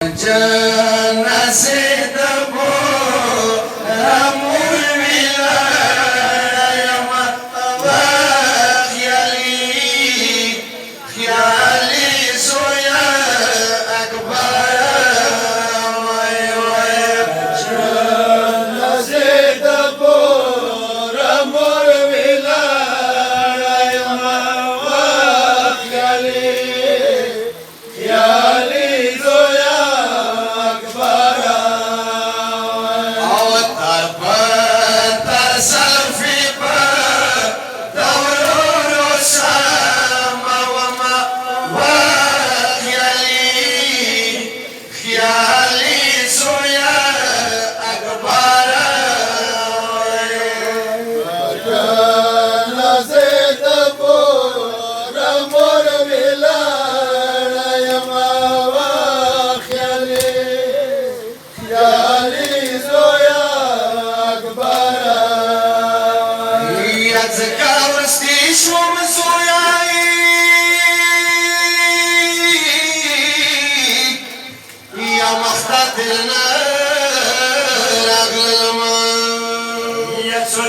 جنازه د مور ویلایم خیالي زویا اکبر جنازه د مور ویلایم خیالي زویا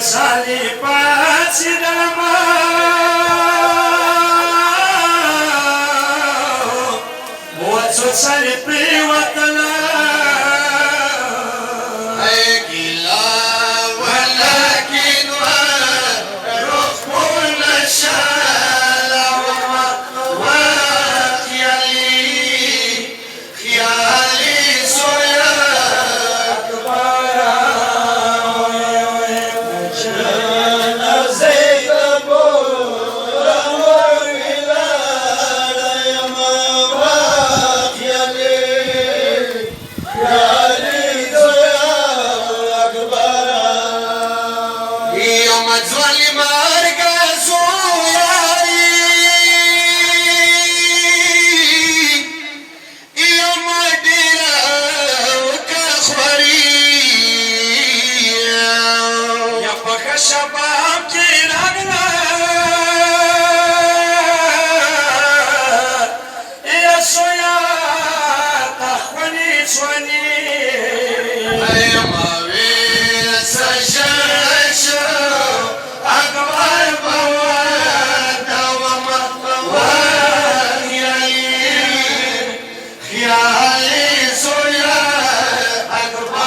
سالي پاتې دما وڅو سالي په وطن اګلا ولکن روح كل شالا خيالي زويا شباب کی رنگنا یا سویا تخونی چونی ایماوی سجشو اکبر بود خیالی سویا اکبر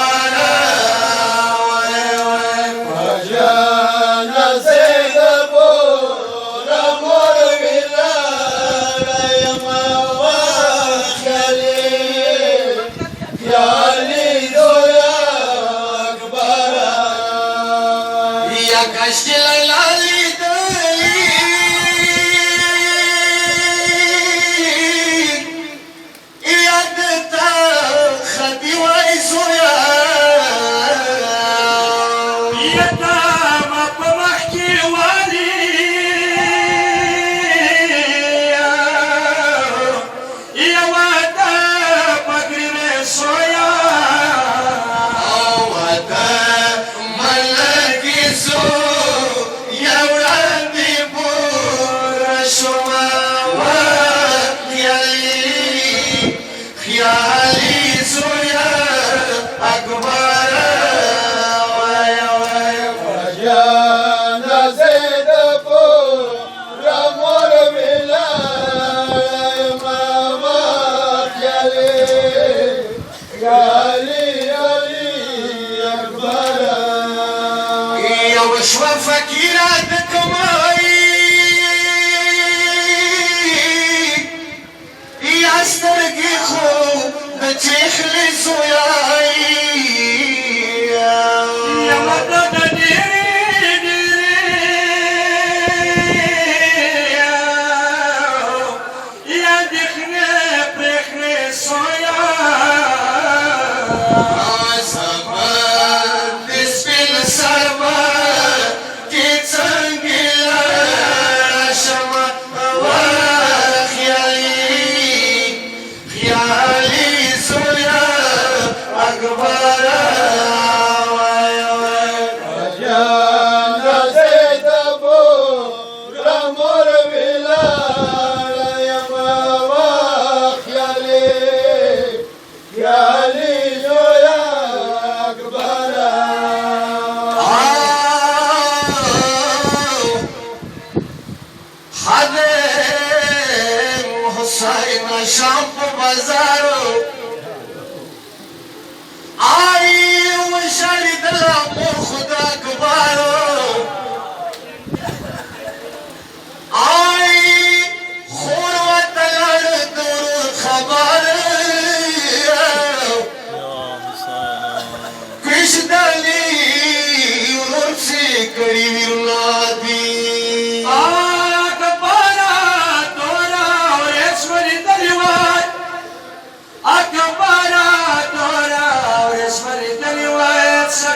شو فكيرة كماي يا استرقي خو بتخلي سوياي يا مدد ديري يا دخني بخني سوياي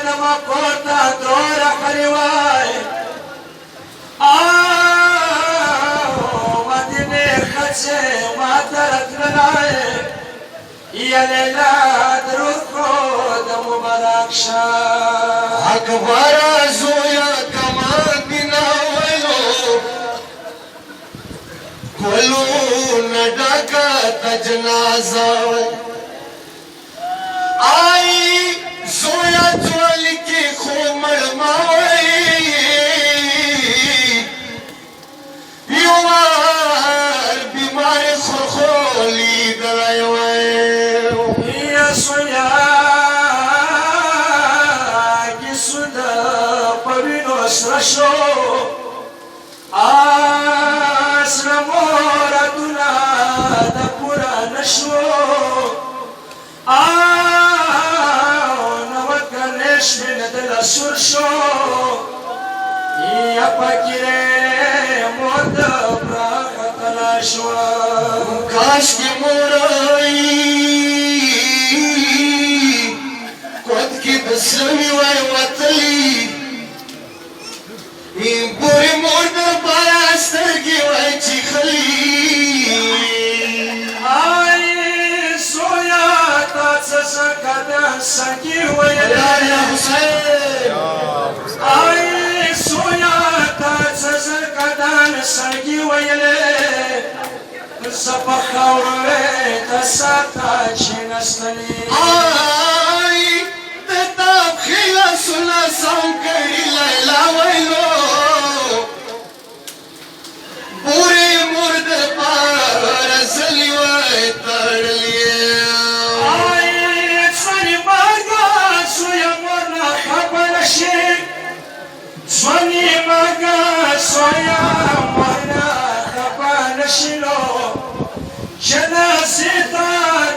دما پورتا دورا خلیوای مدینه خچه ما ترک لنای یا لیلا درود خود مبارک شاه اکبر زویا کمان بناولو کولو نډاکا تجنازه آئی زویا جوالی کی خو مړماوي یوار بیمار خورخولی درایوي یا سویا کی سودا پوینو سرشو اسرمورا دولا د پورا نشو نو کنيش من دل سور شو یا پکره مود براخ تلاشو کاش کی مورای کوت کی بسمی وای وتلی پوری مور د پاراسترګي وای چې خلی سنگی ویلے یا حسین آئی سویا تا سزر کدان سنگی ویلے زبخاوروے تساتا چینستنی آئی تتاب خیلا سنا سام کری لیلا ویلو پوری مرد پار زلی وی ترلیے Zvani maga soya mona kapan shilo janazita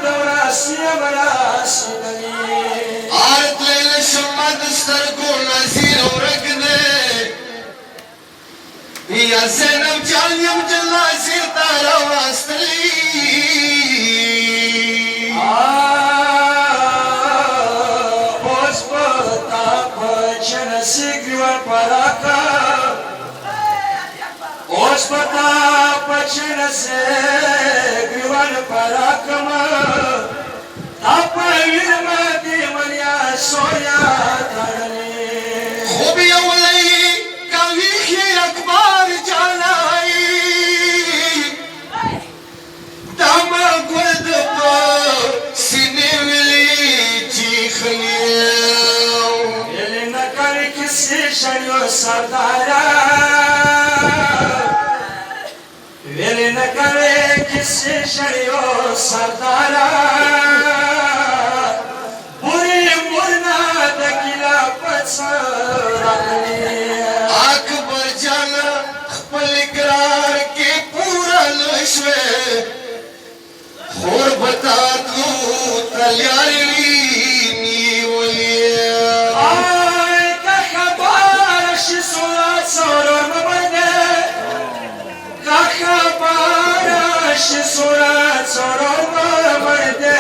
dorasi abrasidani آرت لیل شمد سترگو نظیر ورگنے یا زینب جانیم جلا زیر تارا واستلی Ospata pachana se griwan parakama tapa ilma di mania soya tarani خوبی اولی کاویخی اکبر جانائی دام گلد پا سینے ولی چیخلیو Yeli nakari kisi shariyo sardara Yeli nakari kisi shariyo sardara Puri murna dakila patsarani اکبر جانا خپل اقرار کې پورا نشوه خور بتا تو تلیاری نیولیا Ay ka khabar shi surat soror mabane Ka khabar shi surat soror mabane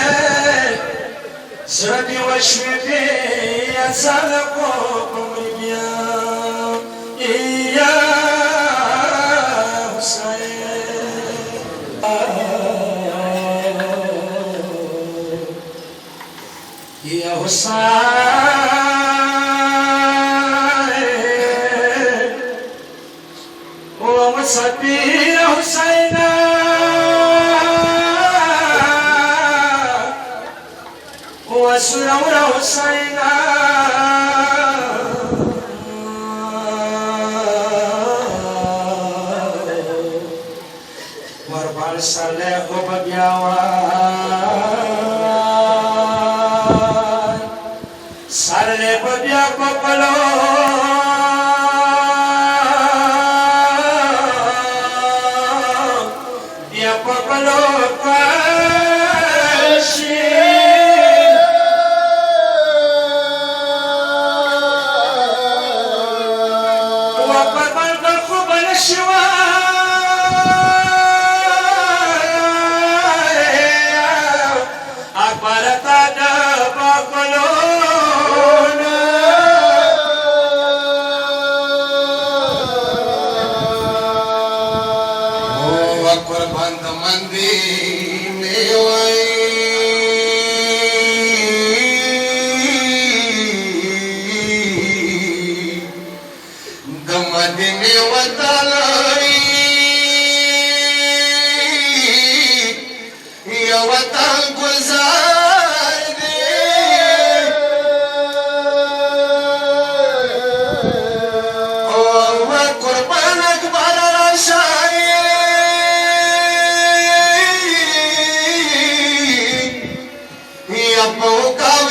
Srabi washmi yazalako kumriya Ya Hussein Ya Hussein ومصبي يا حسين وسرور حسين وربان صالح وبياوان صالح وبيا بقلو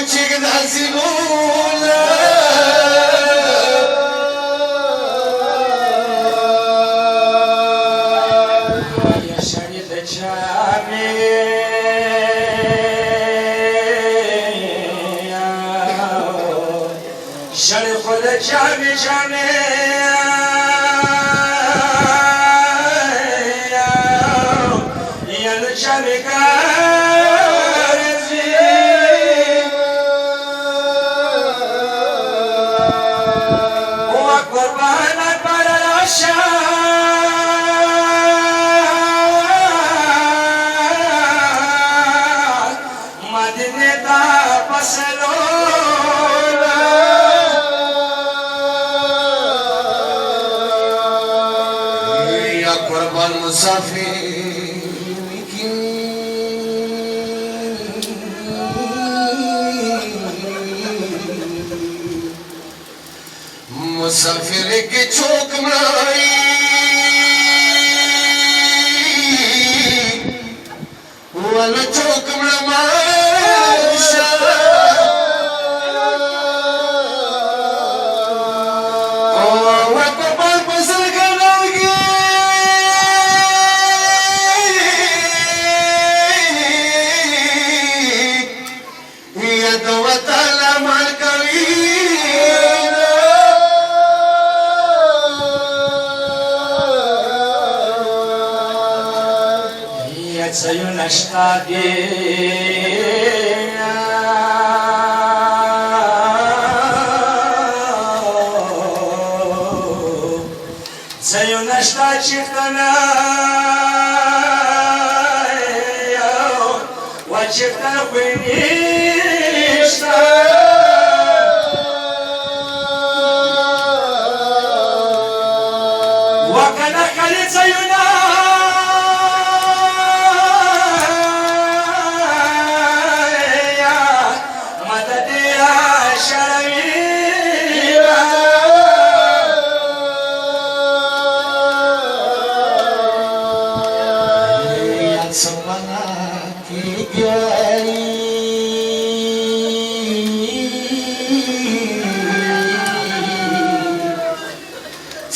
چې داسې ګوله یا سړی د چا مې سړی خو د چا مې یا د چا مې کارځي و قربان اکبر راشه مدینه ته پسلو قربان مسافر کی مسافر کی چوک مرائی والا چوک مرماشا قربان پسل کرناوگی زيون اشتاقي زيون اشتاقي شفتنا وشفتنا وينيشتا وكان خلي زيونا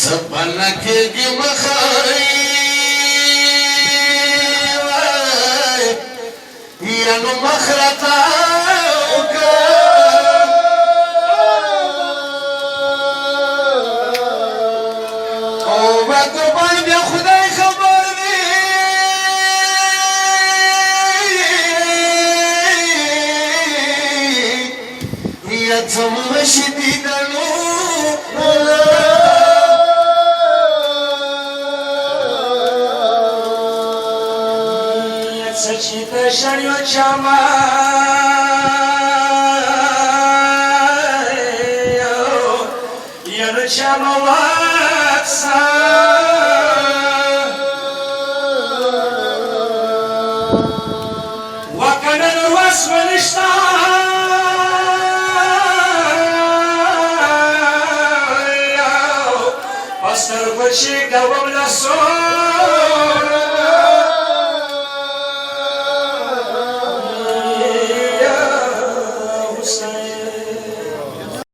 سپنا کېږي مخاري یا نو مخ راته او به قربان بیا خدای خبر دی یا څه مشدي دنو سچیت شریو چاما یلو چاما واکسا وکنن واسم نشتا پستر بچی گوام لسو